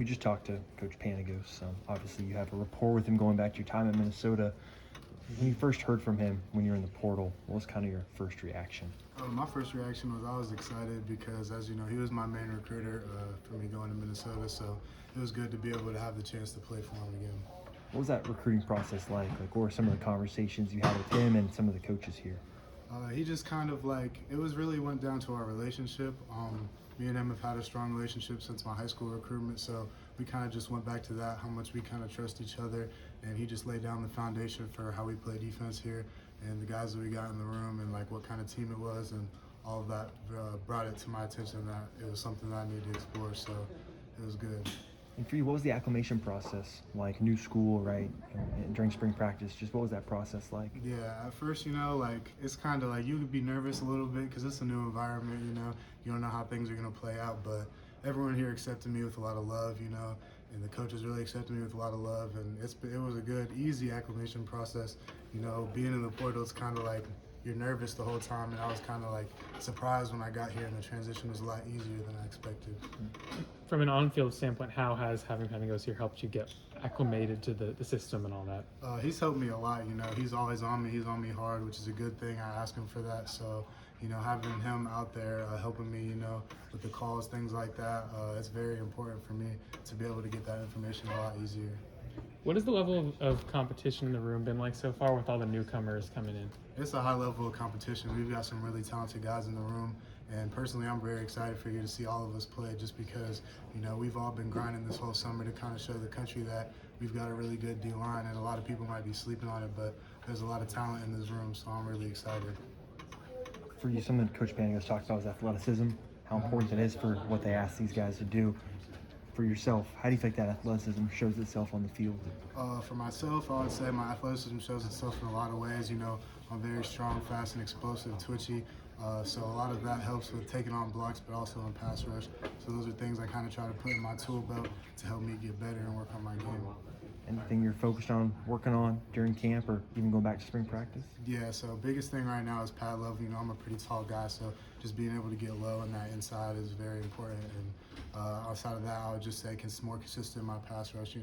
We just talked to Coach Panagos. Obviously, you have a rapport with him going back to your time in Minnesota. When you first heard from him when you were in the portal, what was kind of your first reaction? My first reaction was I was excited because, as you know, he was my main recruiter for me going to Minnesota, so it was good to be able to have the chance to play for him again. What was that recruiting process like? What were some of the conversations you had with him and some of the coaches here? He just kind of it was really went down to our relationship. Me and him have had a strong relationship since my high school recruitment, so we kind of just went back to that, how much we kind of trust each other, and he just laid down the foundation for how we play defense here and the guys that we got in the room and what kind of team it was, and all of that brought it to my attention that it was something that I needed to explore, so it was good. And for you, what was the acclimation process like? New school, right? And during spring practice, just what was that process like? Yeah, at first, it's kind of you could be nervous a little bit because it's a new environment, you don't know how things are going to play out, but everyone here accepted me with a lot of love, and the coaches really accepted me with a lot of love, and it was a good, easy acclimation process. Being in the portal, it's kind of you're nervous the whole time, and I was kind of surprised when I got here, and the transition was a lot easier than I expected. From an on-field standpoint, how has having Panagos here helped you get acclimated to the system and all that? He's helped me a lot, he's always on me, he's on me hard, which is a good thing. I ask him for that, so having him out there helping me, with the calls, things like that, it's very important for me to be able to get that information a lot easier. What has the level of competition in the room been like so far with all the newcomers coming in? It's a high level of competition. We've got some really talented guys in the room, and personally I'm very excited for you to see all of us play just because, we've all been grinding this whole summer to kind of show the country that we've got a really good D-line, and a lot of people might be sleeping on it, but there's a lot of talent in this room, so I'm really excited. For you, something Coach Panagos talked about was athleticism, how important it is for what they ask these guys to do. For yourself, how do you think that athleticism shows itself on the field? For myself, I would say my athleticism shows itself in a lot of ways. I'm very strong, fast, and explosive, twitchy. So a lot of that helps with taking on blocks, but also in pass rush. So those are things I kind of try to put in my tool belt to help me get better and work on my game. Anything you're focused on working on during camp or even going back to spring practice? Yeah, so biggest thing right now is pad level. I'm a pretty tall guy, so just being able to get low on that inside is very important. And outside of that, I would just say more consistent in my pass rush,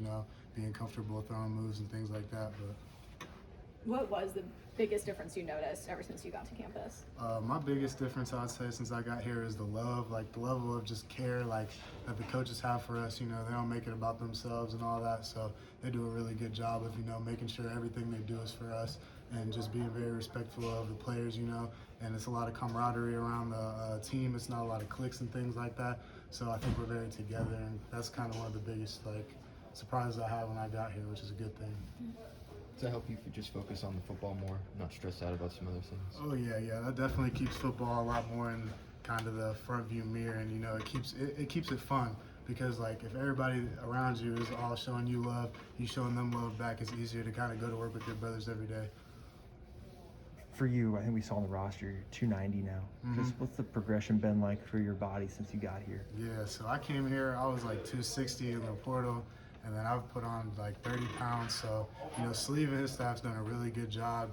being comfortable throwing moves and things like that. But what was the biggest difference you noticed ever since you got to campus? My biggest difference, I'd say, since I got here is the love, the level of just care, that the coaches have for us. They don't make it about themselves and all that, so they do a really good job of, making sure everything they do is for us and just being very respectful of the players, and it's a lot of camaraderie around the team. It's not a lot of cliques and things like that, so I think we're very together, and that's kind of one of the biggest, surprises I had when I got here, which is a good thing. To help you just focus on the football more, not stress out about some other things? Oh yeah, that definitely keeps football a lot more in kind of the front view mirror, and it keeps it fun because if everybody around you is all showing you love, you showing them love back, it's easier to kind of go to work with your brothers every day. For you, I think we saw on the roster, you're 290 now. Mm-hmm. Just what's the progression been like for your body since you got here? Yeah, so I came here, I was 260 in the portal, and then I've put on 30 pounds. So, Sleeve and his staff's done a really good job.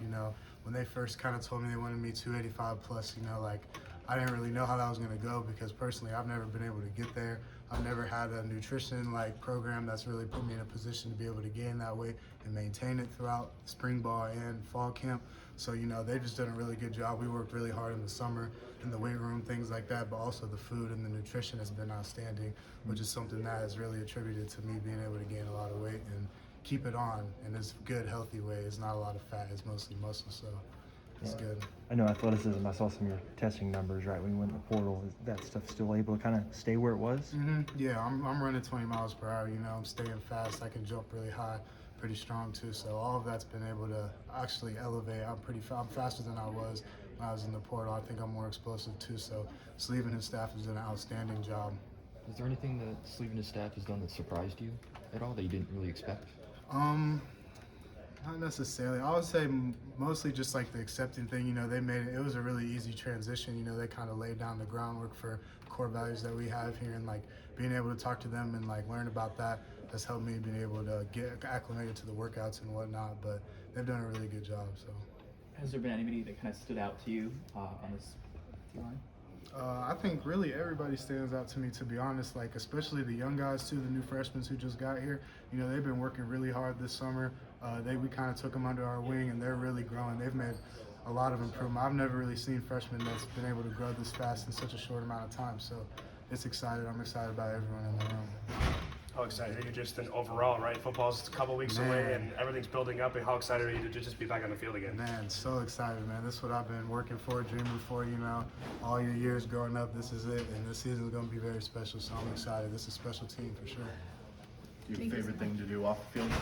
When they first kind of told me they wanted me 285 plus, I didn't really know how that was going to go because personally I've never been able to get there. I've never had a nutrition program that's really put me in a position to be able to gain that weight and maintain it throughout spring ball and fall camp. So, they've just done a really good job. We worked really hard in the summer in the weight room, things like that, but also the food and the nutrition has been outstanding, which is something that is really attributed to me being able to gain a lot of weight and keep it on in this good, healthy way. It's not a lot of fat, it's mostly muscle, so it's good. I know athleticism, I saw some of your testing numbers, right, when you went in the portal. Is that stuff still able to kind of stay where it was? Mm-hmm. Yeah, I'm running 20 miles per hour, I'm staying fast, I can jump really high, pretty strong too, so all of that's been able to actually elevate. I'm faster than I was when I was in the portal. I think I'm more explosive too, so Sleeve and his staff has done an outstanding job. Is there anything that Sleeve and his staff has done that surprised you at all that you didn't really expect? Not necessarily. I would say mostly just the accepting thing. They made it was a really easy transition. They kind of laid down the groundwork for core values that we have here, and being able to talk to them and learn about that has helped me being able to get acclimated to the workouts and whatnot. But they've done a really good job. So, has there been anybody that kind of stood out to you on this line? I think really everybody stands out to me, to be honest, like especially the young guys too, the new freshmen who just got here. You know, they've been working really hard this summer. We kind of took them under our wing and they're really growing. They've made a lot of improvement. I've never really seen freshmen that's been able to grow this fast in such a short amount of time. So it's excited. I'm excited about everyone in the room. How excited are you just in overall, right? Football's a couple weeks away and everything's building up. And how excited are you to just be back on the field again? Man, so excited, man. This is what I've been working for, dreaming for, you know, all your years growing up. This is it, and this season is going to be very special, so I'm excited. This is a special team for sure. Do you have a favorite thing to do off the field?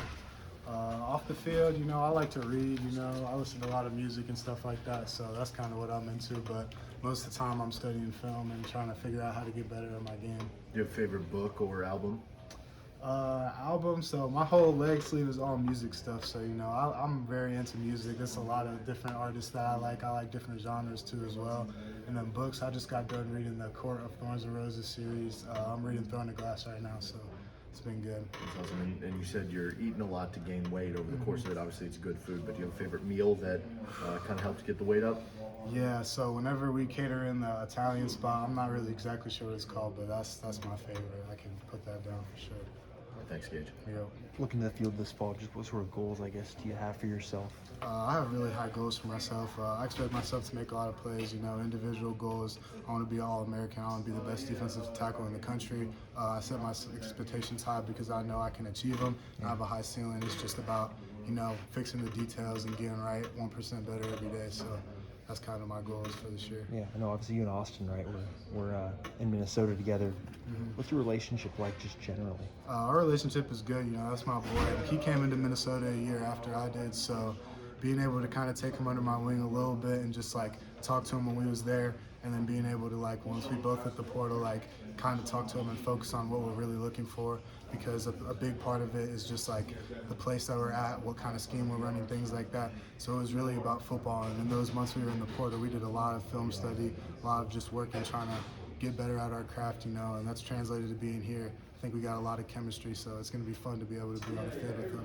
Off the field, you know, I like to read, you know, I listen to a lot of music and stuff like that, so that's kind of what I'm into, but most of the time I'm studying film and trying to figure out how to get better at my game. Do you have a favorite book or album? Album, so my whole leg sleeve is all music stuff, so you know I'm very into music. There's a lot of different artists that I like different genres too as well. And then books, I just got done reading the Court of Thorns and Roses series. I'm reading Throne of Glass right now, so it's been good. That's awesome. And you said you're eating a lot to gain weight over the course of it. Obviously it's good food, but do you have a favorite meal that kind of helps get the weight up? Yeah, so whenever we cater in the Italian spot, I'm not really exactly sure what it's called, but that's my favorite. I can put that down for sure. Thanks, Gage. Yep. Looking to the field this fall, just what sort of goals, I guess, do you have for yourself? I have really high goals for myself. I expect myself to make a lot of plays, you know, individual goals. I want to be All-American. I want to be the best defensive tackle in the country. I set my expectations high because I know I can achieve them. I have a high ceiling. It's just about, you know, fixing the details and getting right 1% better every day. So that's kind of my goals for this year. Yeah, I know obviously you and Austin, right? We're in Minnesota together. What's your relationship like just generally? Our relationship is good, you know, that's my boy. He came into Minnesota a year after I did, so being able to kind of take him under my wing a little bit and just like talk to him when we was there, and then being able to like once we both hit the portal, like kind of talk to him and focus on what we're really looking for, because a big part of it is just like the place that we're at, what kind of scheme we're running, things like that. So it was really about football, and in those months we were in the portal, we did a lot of film study, a lot of just working, trying to get better at our craft, you know, and that's translated to being here. I think we got a lot of chemistry, so it's going to be fun to be able to be on the field with him.